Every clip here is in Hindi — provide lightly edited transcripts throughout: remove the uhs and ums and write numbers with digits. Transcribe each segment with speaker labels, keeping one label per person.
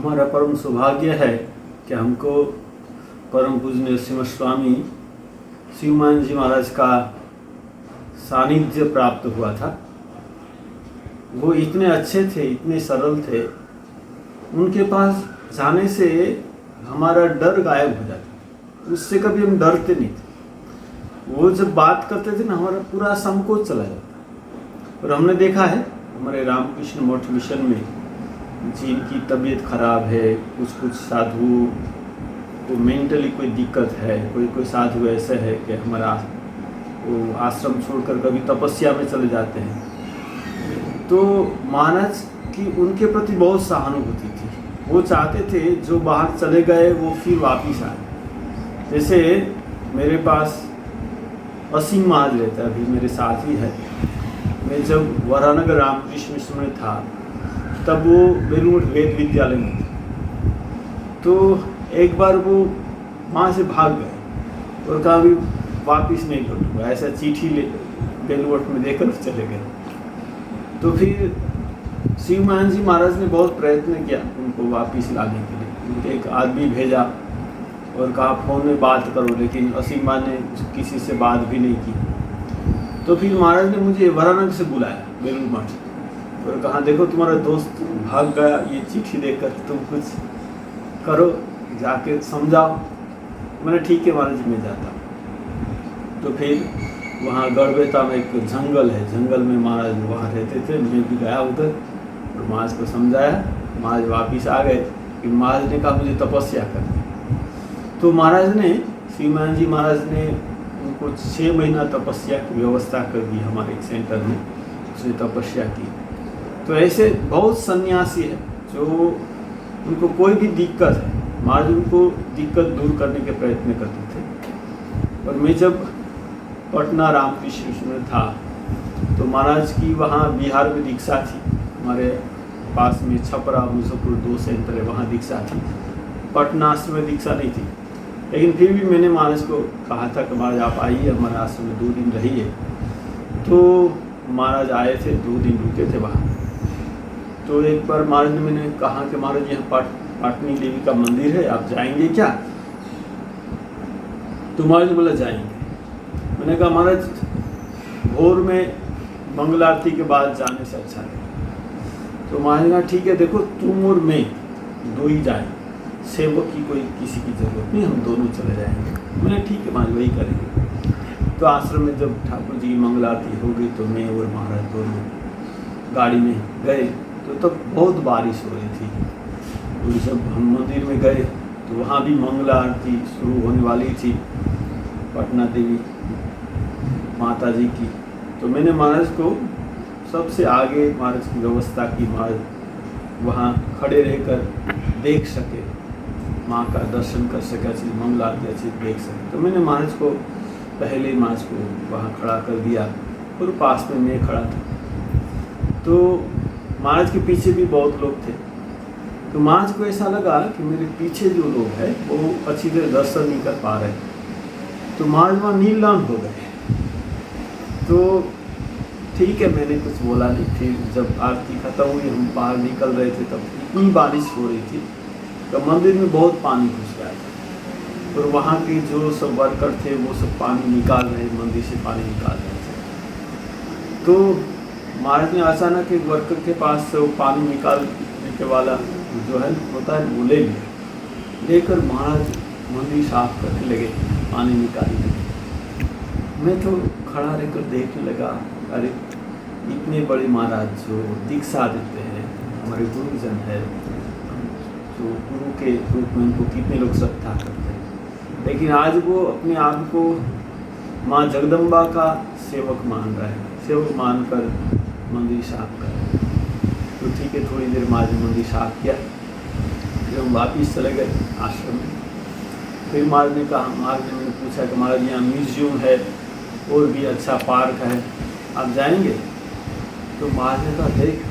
Speaker 1: हमारा परम सौभाग्य है कि हमको परम पूजनीय श्रीमद स्वामी शिवमान जी महाराज का सानिध्य प्राप्त हुआ था। वो इतने अच्छे थे, इतने सरल थे, उनके पास जाने से हमारा डर गायब हो जाता। उससे कभी हम डरते नहीं थे। वो जब बात करते थे ना, हमारा पूरा संकोच चला जाता। और हमने देखा है हमारे रामकृष्ण मठ मिशन में जिनकी तबीयत खराब है, कुछ साधु को मेंटली कोई दिक्कत है, कोई साधु ऐसे है कि हमारा वो आश्रम छोड़कर कभी तपस्या में चले जाते हैं, तो महाराज की उनके प्रति बहुत सहानुभूति थी। वो चाहते थे जो बाहर चले गए वो फिर वापिस आए। जैसे मेरे पास असीम महाराज रहता है, अभी मेरे साथ ही है। मैं जब वरानगर रामकृष्ण मिशन में था तब वो बेलूर वेद विद्यालय में थे। तो एक बार वो वहाँ से भाग गए और कहा भी वापिस नहीं लौटूंगा, ऐसा चिट्ठी ले बेलूर में देकर चले गए। तो फिर शिवमान जी महाराज ने बहुत प्रयत्न किया उनको वापिस लाने के लिए। उनके एक आदमी भेजा और कहा फ़ोन में बात करो, लेकिन असीम माँ ने किसी से बात भी नहीं की। तो फिर महाराज ने मुझे वरानगर से बुलाया बेलूर मठ और कहा देखो तुम्हारा दोस्त भाग गया, ये चिट्ठी देकर तुम कुछ करो, जाके समझाओ। मैंने ठीक है महाराज जी, मैं जाता। तो फिर वहाँ गढ़बेता में एक जंगल है, जंगल में महाराज वहाँ रहते थे। मैं भी गया उधर और महाराज को समझाया। महाराज वापिस आ गए कि महाराज ने कहा मुझे तपस्या करनी। तो महाराज ने, श्रीमान जी महाराज ने उनको 6 महीना तपस्या की व्यवस्था कर दी हमारे एक सेंटर में, उसने तपस्या की। तो ऐसे बहुत सन्यासी है जो उनको कोई भी दिक्कत है, महाराज उनको दिक्कत दूर करने के प्रयत्न करते थे। और मैं जब पटना रामकृष्ण मिशन में था तो महाराज की वहाँ बिहार में दीक्षा थी। हमारे पास में छपरा मुजफ्फरपुर 2 सेंटर है, वहाँ दीक्षा थी। पटना आश्रम में दीक्षा नहीं थी, लेकिन फिर भी मैंने महाराज को कहा था कि महाराज आप आइए हमारे आश्रम में 2 दिन रहिए। तो महाराज आए थे, 2 दिन रुके थे वहाँ। तो एक बार महाराज ने मैंने कहा कि महाराज यहाँ पाटनी देवी का मंदिर है, आप जाएंगे क्या? तो महाराज ने बोला जाएंगे। मैंने कहा महाराज भोर में मंगल आरती के बाद जाने से अच्छा है। तो महाराज ने कहा ठीक है, देखो तुम और मैं 2 ही जाए, सेवक की कोई किसी की जरूरत नहीं, हम दोनों चले जाएंगे। मैंने ठीक है महाराज वही करेंगे। तो आश्रम में जब ठाकुर जी की मंगल आरती हो गई तो मैं और महाराज दोनों गाड़ी में गए। तो तब बहुत बारिश हो रही थी। और जब हम मंदिर में गए तो वहाँ भी मंगल आरती शुरू होने वाली थी पटना देवी माता जी की। तो मैंने महाराज को सबसे आगे महाराज की व्यवस्था की, महाराज वहाँ खड़े रहकर देख सके, माँ का दर्शन कर सके, अच्छी मंगल आरती अच्छी देख सके। तो मैंने महाराज को पहले महाराज को वहाँ खड़ा कर दिया और पास में मैं खड़ा था। तो महाराज के पीछे भी बहुत लोग थे। तो महाराज को ऐसा लगा कि मेरे पीछे जो लोग हैं वो अच्छी तरह दर्शन नहीं कर पा रहे। तो महाराज वहाँ नीलाम हो गए। तो ठीक है, मैंने कुछ बोला नहीं। फिर जब आरती खत्म हुई, हम बाहर निकल रहे थे, तब इतनी बारिश हो रही थी तो मंदिर में बहुत पानी घुस गया था। और वहाँ के जो सब वर्कर थे वो सब पानी निकाल रहे, मंदिर से पानी निकाल रहे थे। तो महाराज ने अचानक एक वर्कर के पास से वो पानी निकालने के वाला जो है होता है वो ले लिया। लेकर महाराज मंदिर साफ करने लगे, पानी निकालने लगे। मैं तो खड़ा रहकर देखने लगा, अरे इतने बड़े महाराज जो दीक्षा देते हैं, हमारे गुरुजन है, जो गुरु के रूप में उनको कितने लोग श्रद्धा करते हैं, लेकिन आज वो अपने आप को माँ जगदम्बा का सेवक मान रहा है, सेवक मानकर मंदिर साफ कर। तो ठीक है, थोड़ी देर महाराज ने मंदिर साफ किया, फिर हम वापिस चले गए आश्रम में। फिर महाराज ने कहा, महाराज ने मैंने पूछा कि महाराज यहाँ म्यूजियम है और भी अच्छा पार्क है, आप जाएंगे? तो महाराज ने कहा देख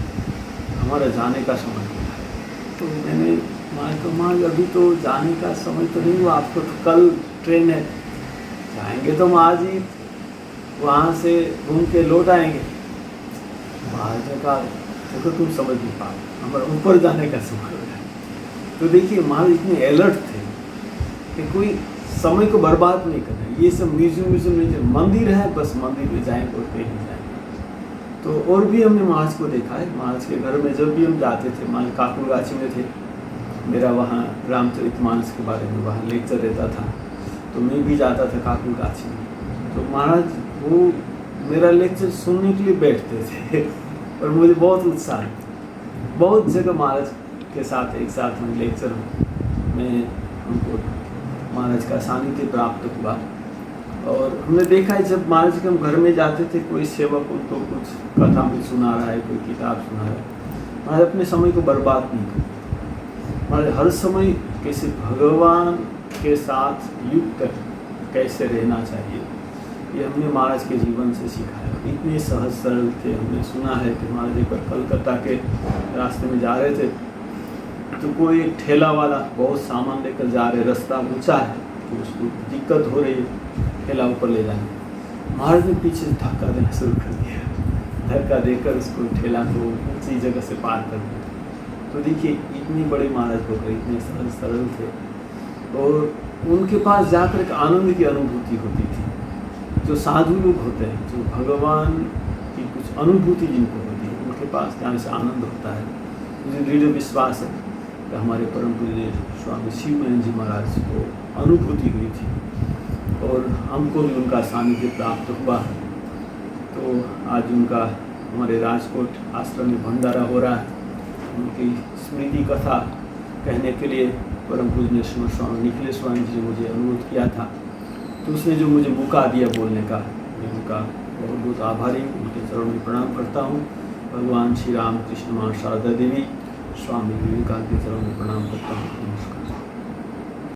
Speaker 1: हमारा जाने का समय है। तो मैंने महाराज को, महाराज अभी तो जाने का समय तो नहीं हुआ, आपको तो कल ट्रेन है, जाएंगे तो हम आज ही वहाँ से घूम के लौट आएंगे। महाराज ने कहा देखो तुम समझ नहीं पा, हमारा ऊपर जाने का समय हो रहा है। तो देखिए महाराज इतने अलर्ट थे कि कोई समय को बर्बाद नहीं करना। ये सब म्यूजियम में जो मंदिर है, बस मंदिर में जाएंगे और कहीं नहीं जाएंगे। तो और भी हमने महाराज को देखा है। महाराज के घर में जब भी हम जाते थे, मान काकुलगाछी में थे, मेरा वहाँ रामचरितमानस के बारे में वहाँ लेक्चर रहता था, तो मैं भी जाता था काकुलगाछी में। तो महाराज वो मेरा लेक्चर सुनने के लिए बैठते थे और मुझे बहुत उत्साह, बहुत जगह महाराज के साथ एक साथ हम लेक्चर में हमको महाराज का सानिध्य प्राप्त हुआ। और हमने देखा है जब महाराज के हम घर में जाते थे, कोई सेवक उनको कुछ कथा भी सुना रहा है, कोई किताब सुना रहा है, महाराज अपने समय को बर्बाद नहीं करते। महाराज हर समय कैसे भगवान के साथ युक्त कैसे रहना चाहिए, ये हमने महाराज के जीवन से सीखा है। इतने सहज सरल थे। हमने सुना है कि महाराज एक बार कलकत्ता के रास्ते में जा रहे थे, तो कोई एक ठेला वाला बहुत सामान लेकर जा रहे, रास्ता ऊंचा है तो उसको दिक्कत हो रही है ठेला ऊपर ले जाने। महाराज ने पीछे धक्का देना शुरू कर दिया, धक्का देकर उसको ठेला को ऊंची जगह से पार कर दिया। तो देखिए इतनी बड़े महाराज होकर इतने सरल सरल थे, और उनके पास जाकर एक आनंद की अनुभूति होती थी। जो साधु लोग होते हैं, जो भगवान की कुछ अनुभूति जिनको होती है, उनके पास जाने से आनंद होता है। मुझे दृढ़ विश्वास है कि हमारे परम पूज्य स्वामी शिवानंद जी महाराज को अनुभूति हुई थी और हमको भी उनका सानिध्य प्राप्त हुआ। तो आज उनका हमारे राजकोट आश्रम में भंडारा हो रहा है। उनकी स्मृति कथा कहने के लिए परम पूज्य स्वामी निखिलेश स्वामी जी ने मुझे अनुरोध किया था, तो उसने जो मुझे मौका दिया बोलने का, मैं उनका बहुत बहुत आभारी हूँ। उनके चरणों में प्रणाम करता हूँ। भगवान श्री राम कृष्ण माँ शारदा देवी, स्वामी विवेकानंद के चरणों में